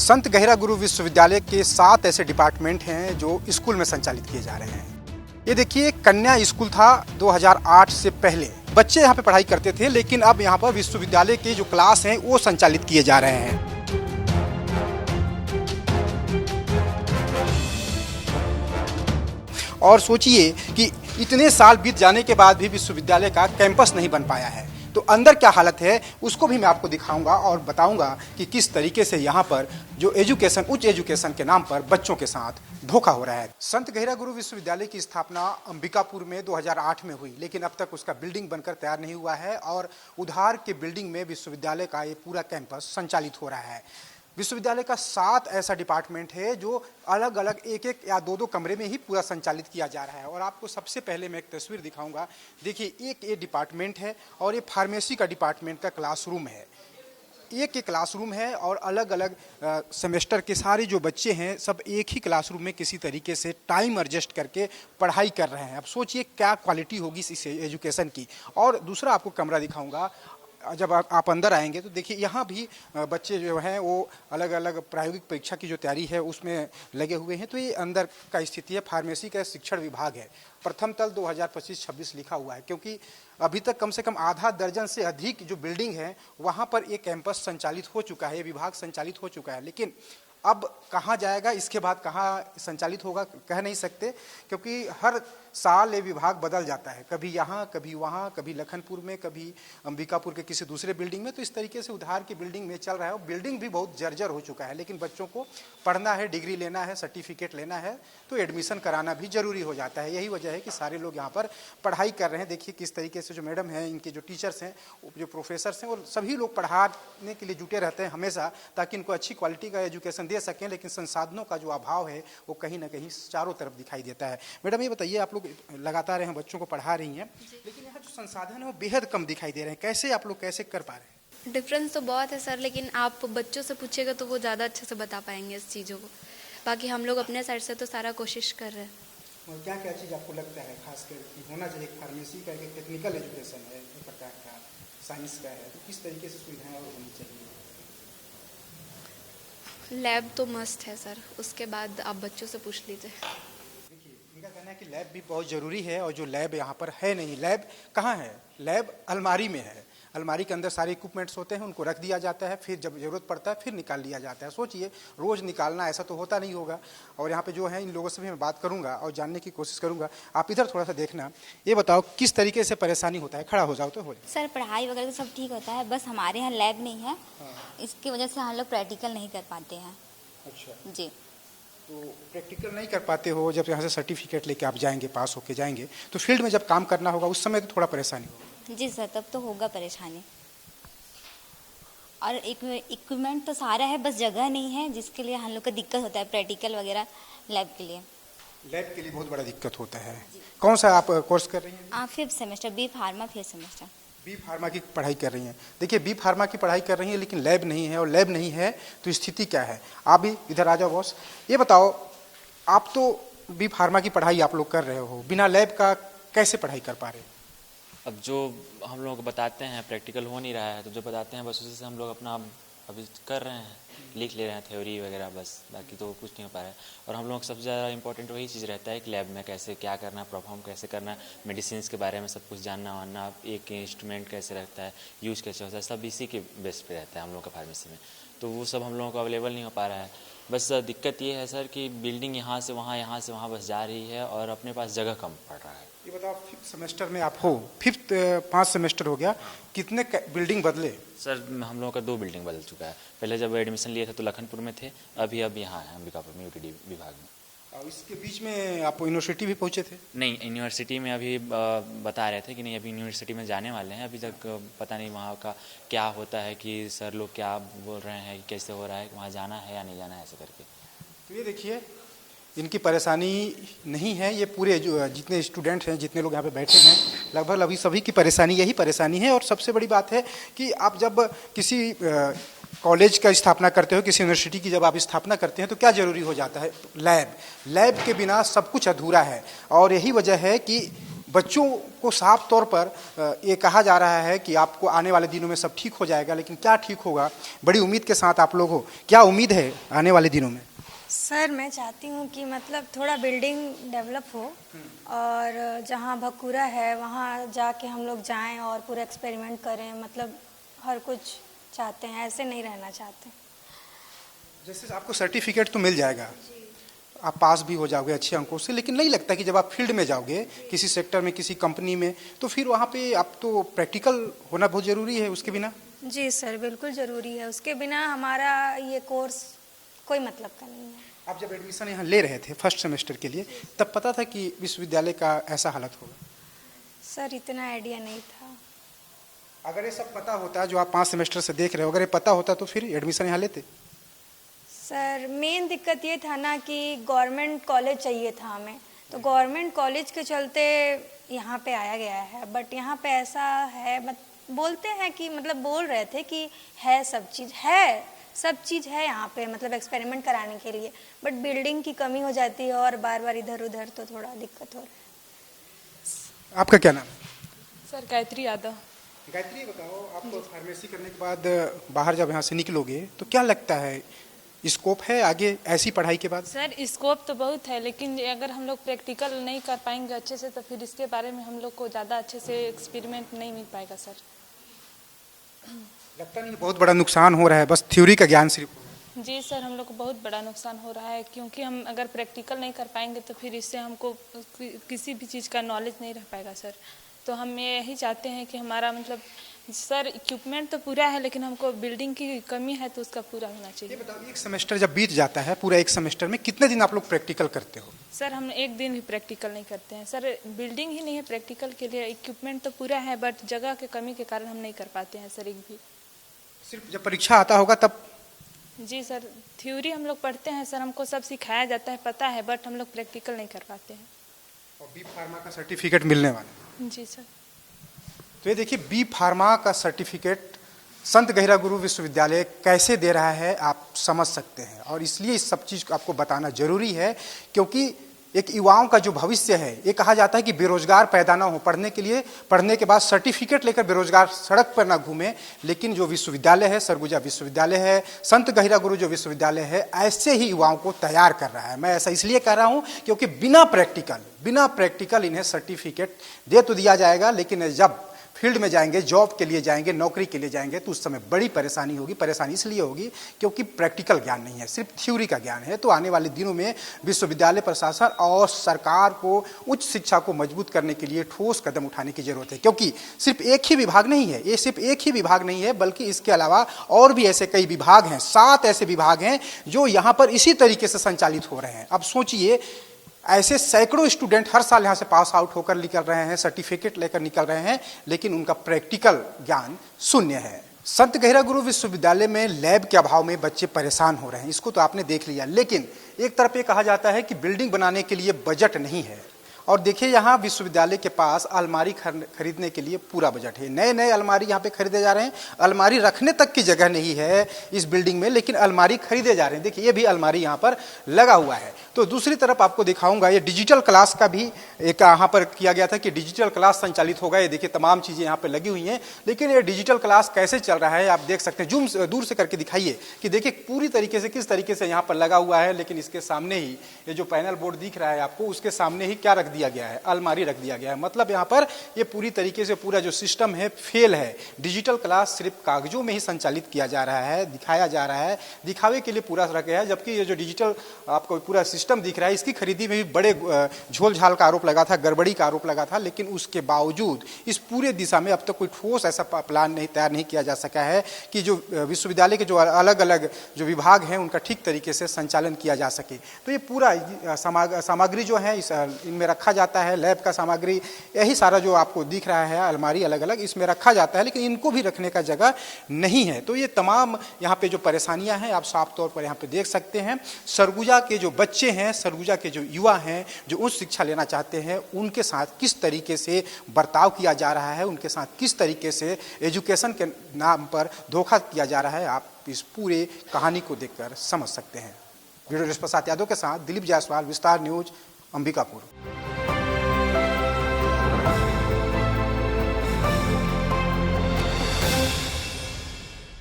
संत गहिरा गुरु विश्वविद्यालय के 7 ऐसे डिपार्टमेंट हैं जो स्कूल में संचालित किए जा रहे हैं। ये देखिए, कन्या स्कूल था 2008 से पहले बच्चे यहाँ पे पढ़ाई करते थे, लेकिन अब यहाँ पर विश्वविद्यालय के जो क्लास हैं वो संचालित किए जा रहे हैं। और सोचिए कि इतने साल बीत जाने के बाद भी विश्वविद्यालय का कैंपस नहीं बन पाया है, तो अंदर क्या हालत है उसको भी मैं आपको दिखाऊंगा और बताऊंगा कि किस तरीके से यहाँ पर जो एजुकेशन, उच्च एजुकेशन के नाम पर बच्चों के साथ धोखा हो रहा है। संत गहिरा गुरु विश्वविद्यालय की स्थापना अंबिकापुर में 2008 में हुई, लेकिन अब तक उसका बिल्डिंग बनकर तैयार नहीं हुआ है और उधार के बिल्डिंग में विश्वविद्यालय का ये पूरा कैंपस संचालित हो रहा है। विश्वविद्यालय का 7 ऐसा डिपार्टमेंट है जो अलग अलग एक या दो कमरे में ही पूरा संचालित किया जा रहा है। और आपको सबसे पहले मैं एक तस्वीर दिखाऊंगा। देखिए, एक ये डिपार्टमेंट है और ये फार्मेसी का डिपार्टमेंट का क्लासरूम है। एक क्लासरूम है और अलग अलग सेमेस्टर के सारे जो बच्चे हैं सब एक ही क्लासरूम में किसी तरीके से टाइम एडजस्ट करके पढ़ाई कर रहे हैं। अब सोचिए क्या क्वालिटी होगी इस एजुकेशन की। और दूसरा आपको कमरा दिखाऊंगा। जब आप अंदर आएंगे तो देखिए, यहाँ भी बच्चे जो हैं वो अलग अलग प्रायोगिक परीक्षा की जो तैयारी है उसमें लगे हुए हैं। तो ये अंदर का स्थिति है। फार्मेसी का शिक्षण विभाग है। प्रथम तल 2025-26 लिखा हुआ है, क्योंकि अभी तक कम से कम आधा दर्जन से अधिक जो बिल्डिंग है वहाँ पर एक कैंपस संचालित हो चुका है, ये विभाग संचालित हो चुका है। लेकिन अब कहाँ जाएगा, इसके बाद कहाँ संचालित होगा कह नहीं सकते, क्योंकि हर साल ये विभाग बदल जाता है, कभी यहाँ कभी वहाँ, कभी लखनपुर में, कभी अंबिकापुर के किसी दूसरे बिल्डिंग में। तो इस तरीके से उधार की बिल्डिंग में चल रहा है और बिल्डिंग भी बहुत जर्जर हो चुका है। लेकिन बच्चों को पढ़ना है, डिग्री लेना है, सर्टिफिकेट लेना है तो एडमिशन कराना भी जरूरी हो जाता है। यही वजह है कि सारे लोग यहाँ पर पढ़ाई कर रहे हैं। देखिए किस तरीके से जो मैडम हैं, इनके जो टीचर्स हैं, जो प्रोफेसर्स हैं, वो सभी लोग पढ़ाने के लिए जुटे रहते हैं हमेशा, ताकि इनको अच्छी क्वालिटी का एजुकेशन दे सकें। लेकिन संसाधनों का जो अभाव है वो कहीं ना कहीं चारों तरफ दिखाई देता है। मैडम ये बताइए, आप लोग लगातार हैं बच्चों को पढ़ा रही हैं, लेकिन यहाँ जो संसाधन है वो बेहद कम दिखाई दे रहे हैं। कैसे आप लोग कैसे कर पा रहे हैं? डिफरेंस तो बहुत है सर, लेकिन आप बच्चों से पूछेगा तो वो ज़्यादा अच्छे से बता पाएंगे इस चीज़ों को। बाकी हम लोग अपने साइड से तो सारा कोशिश कर रहे हैं। और क्या क्या चीज़ आपको लगता है खासकर कि होना चाहिए? फार्मेसी का एक टेक्निकल एजुकेशन है, एक प्रकार का साइंस का है, तो किस तरीके से सुविधाएं और होनी चाहिए? लैब तो मस्त है सर, उसके बाद आप बच्चों से पूछ लीजिए। देखिए, इनका कहना है कि लैब भी बहुत ज़रूरी है और जो लैब यहाँ पर है नहीं। लैब कहाँ है? लैब अलमारी में है। अलमारी के अंदर सारे इक्विपमेंट्स होते हैं, उनको रख दिया जाता है, फिर जब ज़रूरत पड़ता है फिर निकाल लिया जाता है। सोचिए, रोज़ निकालना ऐसा तो होता नहीं होगा। और यहाँ पे जो है इन लोगों से भी मैं बात करूँगा और जानने की कोशिश करूँगा। आप इधर थोड़ा सा देखना, ये बताओ किस तरीके से परेशानी होता है? खड़ा हो जाओ तो हो जाए। सर पढ़ाई वगैरह तो सब ठीक होता है, बस हमारे यहाँ लैब नहीं है। इसकी वजह से हम लोग प्रैक्टिकल नहीं कर पाते हैं। अच्छा जी, तो प्रैक्टिकल नहीं कर पाते हो, जब यहाँ से सर्टिफिकेट लेके आप जाएंगे, पास होके जाएंगे, तो फील्ड में जब काम करना होगा उस समय तो थोड़ा परेशानी होगी। जी सर, तब तो होगा परेशानी। और इक्विपमेंट तो सारा है, बस जगह नहीं है, जिसके लिए हम लोग को दिक्कत होता है प्रैक्टिकल वगैरह लैब के लिए। लैब के लिए बहुत बड़ा दिक्कत होता है। कौन सा आप कोर्स कर रही हैं? 5th semester, B pharma 5th semester. B pharma की पढ़ाई कर रही हैं। देखिए, बी फार्मा की पढ़ाई कर रही हैं, लेकिन लैब नहीं है। और लैब नहीं है तो स्थिति क्या है? आप भी इधर आ जाओ बॉस। ये बताओ, आप तो बी फार्मा की पढ़ाई आप लोग कर रहे हो, बिना लैब का कैसे पढ़ाई कर पा रहे हो? अब जो हम लोग को बताते हैं प्रैक्टिकल हो नहीं रहा है, तो जो बताते हैं बस उसी से हम लोग अपना अभी कर रहे हैं, लिख ले रहे हैं थ्योरी वगैरह, बस बाकी तो कुछ नहीं हो पा रहा है। और हम लोग को सबसे ज़्यादा इंपॉर्टेंट वही चीज़ रहता है कि लैब में कैसे क्या करना है, परफॉर्म कैसे करना है, मेडिसिन के बारे में सब कुछ जानना वानना, एक इंस्ट्रूमेंट कैसे रहता है, यूज़ कैसे होता है, सब इसी के बेस पे रहता है हम लोग का फार्मेसी में। तो वो सब हम लोगों को अवेलेबल नहीं हो पा रहा है। बस दिक्कत ये है सर कि बिल्डिंग यहाँ से वहाँ बस जा रही है और अपने पास जगह कम पड़ रहा है। ये बताओ, 5th सेमेस्टर में आप हो, 5th सेमेस्टर हो गया, कितने बिल्डिंग बदले? सर हम लोगों का 2 बिल्डिंग बदल चुका है। पहले जब एडमिशन लिए थे तो लखनपुर में थे, अभी अब यहाँ है अंबिकापुर में यूटीडी विभाग में। और इसके बीच में आप यूनिवर्सिटी भी पहुँचे थे? नहीं, यूनिवर्सिटी में अभी बता रहे थे कि नहीं अभी यूनिवर्सिटी में जाने वाले हैं। अभी तक पता नहीं वहाँ का क्या होता है, कि सर लोग क्या बोल रहे हैं, कि कैसे हो रहा है, वहाँ जाना है या नहीं जाना है, ऐसे करके। तो ये देखिए, इनकी परेशानी नहीं है, ये पूरे जो जितने स्टूडेंट हैं, जितने लोग यहाँ पे बैठे हैं, लगभग अभी सभी की परेशानी यही परेशानी है। और सबसे बड़ी बात है कि आप जब किसी कॉलेज का स्थापना करते हो, किसी यूनिवर्सिटी की जब आप स्थापना करते हैं, तो क्या ज़रूरी हो जाता है? लैब। लैब के बिना सब कुछ अधूरा है। और यही वजह है कि बच्चों को साफ तौर पर ये कहा जा रहा है कि आपको आने वाले दिनों में सब ठीक हो जाएगा, लेकिन क्या ठीक होगा? बड़ी उम्मीद के साथ आप लोग हो, क्या उम्मीद है आने वाले दिनों में? सर मैं चाहती हूँ कि मतलब थोड़ा बिल्डिंग डेवलप हो और जहाँ भकुरा है वहाँ जाके हम लोग जाएं और पूरा एक्सपेरिमेंट करें, मतलब हर कुछ चाहते हैं, ऐसे नहीं रहना चाहते। जैसे आपको सर्टिफिकेट तो मिल जाएगा, आप पास भी हो जाओगे अच्छे अंकों से, लेकिन नहीं लगता कि जब आप फील्ड में जाओगे किसी सेक्टर में, किसी कंपनी में, तो फिर वहाँ पे आप तो प्रैक्टिकल होना बहुत ज़रूरी है उसके बिना? जी सर बिल्कुल ज़रूरी है, उसके बिना हमारा ये कोर्स कोई मतलब का नहीं है। आप जब एडमिशन यहाँ ले रहे थे फर्स्ट सेमेस्टर के लिए, तब पता था कि विश्वविद्यालय का ऐसा हालत होगा? सर इतना आइडिया नहीं था। अगर ये सब पता होता जो आप 5 सेमेस्टर से देख रहे हो, अगर ये पता होता तो फिर एडमिशन यहाँ लेते? सर मेन दिक्कत ये था ना कि गवर्नमेंट कॉलेज चाहिए था हमें, तो गवर्नमेंट कॉलेज के चलते यहाँ पे आया गया है। बट यहाँ पे ऐसा है, बोलते हैं कि मतलब बोल रहे थे कि है सब चीज़ है यहाँ पे, मतलब एक्सपेरिमेंट कराने के लिए, बट बिल्डिंग की कमी हो जाती है और बार बार इधर उधर, तो थोड़ा दिक्कत हो रहा है। आपका क्या नाम है? सर गायत्री यादव। गायत्री बताओ, आप फार्मेसी करने के बाद बाहर जब यहाँ से निकलोगे तो क्या लगता है, स्कोप है आगे ऐसी पढ़ाई के बाद? सर स्कोप तो बहुत है, लेकिन अगर हम लोग प्रैक्टिकल नहीं कर पाएंगे अच्छे से तो फिर इसके बारे में हम लोग को ज़्यादा अच्छे से एक्सपेरिमेंट नहीं मिल पाएगा सर। लगता नहीं बहुत बड़ा नुकसान हो रहा है, बस थ्योरी का ज्ञान सिर्फ? जी सर हम लोग को बहुत बड़ा नुकसान हो रहा है, क्योंकि हम अगर प्रैक्टिकल नहीं कर पाएंगे तो फिर इससे हमको किसी भी चीज़ का नॉलेज नहीं रह पाएगा सर। तो हम यही चाहते हैं कि हमारा मतलब सर इक्विपमेंट तो पूरा है, लेकिन हमको बिल्डिंग की कमी है तो उसका पूरा होना चाहिए। ये बताओ, एक सेमेस्टर जब बीत जाता है, पूरा एक सेमेस्टर में कितने दिन आप लोग प्रैक्टिकल करते हो? सर हम एक दिन भी प्रैक्टिकल नहीं करते हैं सर, बिल्डिंग ही नहीं है प्रैक्टिकल के लिए, इक्विपमेंट तो पूरा है बट जगह के कमी के कारण हम नहीं कर पाते हैं सर एक भी। सिर्फ जब परीक्षा आता होगा तब? जी सर थ्योरी हम लोग पढ़ते हैं सर, हमको सब सिखाया जाता है, पता है, बट हम लोग प्रैक्टिकल नहीं कर पाते हैं। और बी फार्मा का सर्टिफिकेट मिलने वाला? जी सर। तो ये देखिए, बी फार्मा का सर्टिफिकेट संत गहिरा गुरु विश्वविद्यालय कैसे दे रहा है आप समझ सकते हैं, और इसलिए इस सब चीज़ को आपको बताना जरूरी है, क्योंकि एक युवाओं का जो भविष्य है, ये कहा जाता है कि बेरोजगार पैदा ना हो, पढ़ने के बाद सर्टिफिकेट लेकर बेरोजगार सड़क पर ना घूमे, लेकिन जो विश्वविद्यालय है, सरगुजा विश्वविद्यालय है, संत गहिरा गुरु जो विश्वविद्यालय है, ऐसे ही युवाओं को तैयार कर रहा है। मैं ऐसा इसलिए कह रहा हूँ क्योंकि बिना प्रैक्टिकल इन्हें सर्टिफिकेट दे तो दिया जाएगा, लेकिन जब फील्ड में जाएंगे, जॉब के लिए जाएंगे, नौकरी के लिए जाएंगे, तो उस समय बड़ी परेशानी होगी। परेशानी इसलिए होगी क्योंकि प्रैक्टिकल ज्ञान नहीं है, सिर्फ थ्योरी का ज्ञान है। तो आने वाले दिनों में विश्वविद्यालय प्रशासन और सरकार को उच्च शिक्षा को मजबूत करने के लिए ठोस कदम उठाने की जरूरत है, क्योंकि सिर्फ एक ही विभाग नहीं है, ये सिर्फ एक ही विभाग नहीं है, बल्कि इसके अलावा और भी ऐसे कई विभाग हैं, 7 ऐसे विभाग हैं जो यहाँ पर इसी तरीके से संचालित हो रहे हैं। अब सोचिए, ऐसे सैकड़ों स्टूडेंट हर साल यहाँ से पास आउट होकर निकल रहे हैं, सर्टिफिकेट लेकर निकल रहे हैं, लेकिन उनका प्रैक्टिकल ज्ञान शून्य है। संत गहिरा गुरु विश्वविद्यालय में लैब के अभाव में बच्चे परेशान हो रहे हैं, इसको तो आपने देख लिया। लेकिन एक तरफ ये कहा जाता है कि बिल्डिंग बनाने के लिए बजट नहीं है, और देखिए यहाँ विश्वविद्यालय के पास अलमारी खरीदने के लिए पूरा बजट है। नए नए अलमारी यहाँ पे खरीदे जा रहे हैं, अलमारी रखने तक की जगह नहीं है इस बिल्डिंग में, लेकिन अलमारी खरीदे जा रहे हैं। देखिए ये भी अलमारी यहाँ पर लगा हुआ है। तो दूसरी तरफ आपको दिखाऊंगा, ये डिजिटल क्लास का भी एक यहाँ पर किया गया था कि डिजिटल क्लास संचालित होगा। ये देखिए तमाम चीज़ें यहाँ पर लगी हुई हैं, लेकिन ये डिजिटल क्लास कैसे चल रहा है आप देख सकते हैं। जूम दूर से करके दिखाइए कि देखिए पूरी तरीके से किस तरीके से यहाँ पर लगा हुआ है, लेकिन इसके सामने ही ये जो पैनल बोर्ड दिख रहा है आपको, उसके सामने ही क्या रख दिया गया है, अलमारी रख दिया गया है। मतलब यहाँ पर ये पूरी तरीके से पूरा जो सिस्टम है फेल है। डिजिटल क्लास सिर्फ कागजों में ही संचालित किया जा रहा है, दिखाया जा रहा है, दिखावे के लिए पूरा रख गया है। जबकि ये जो डिजिटल आपको पूरा सिस्टम दिख रहा है, इसकी खरीदी में भी बड़े झोल झाल का आरोप लगा था, गड़बड़ी का आरोप लगा था, लेकिन उसके बावजूद इस पूरे दिशा में अब तक कोई ठोस ऐसा प्लान तैयार नहीं किया जा सका है कि जो विश्वविद्यालय के जो अलग अलग जो विभाग हैं उनका ठीक तरीके से संचालन किया जा सके। तो ये पूरा सामग्री जो है इनमें रखा जाता है, लैब का सामग्री, यही सारा जो आपको दिख रहा है अलमारी अलग अलग इसमें रखा जाता है, लेकिन इनको भी रखने का जगह नहीं है। तो ये तमाम यहाँ पे जो परेशानियां हैं आप साफ तौर पर यहाँ पे देख सकते हैं। सरगुजा के जो बच्चे हैं, सरगुजा के जो युवा हैं, जो उच्च शिक्षा लेना चाहते हैं, उनके साथ किस तरीके से बर्ताव किया जा रहा है, उनके साथ किस तरीके से एजुकेशन के नाम पर धोखा किया जा रहा है, आप इस पूरे कहानी को देखकर समझ सकते हैं। वीडियो प्रसाद यादव के साथ दिलीप जायसवाल, विस्तार न्यूज, अंबिकापुर।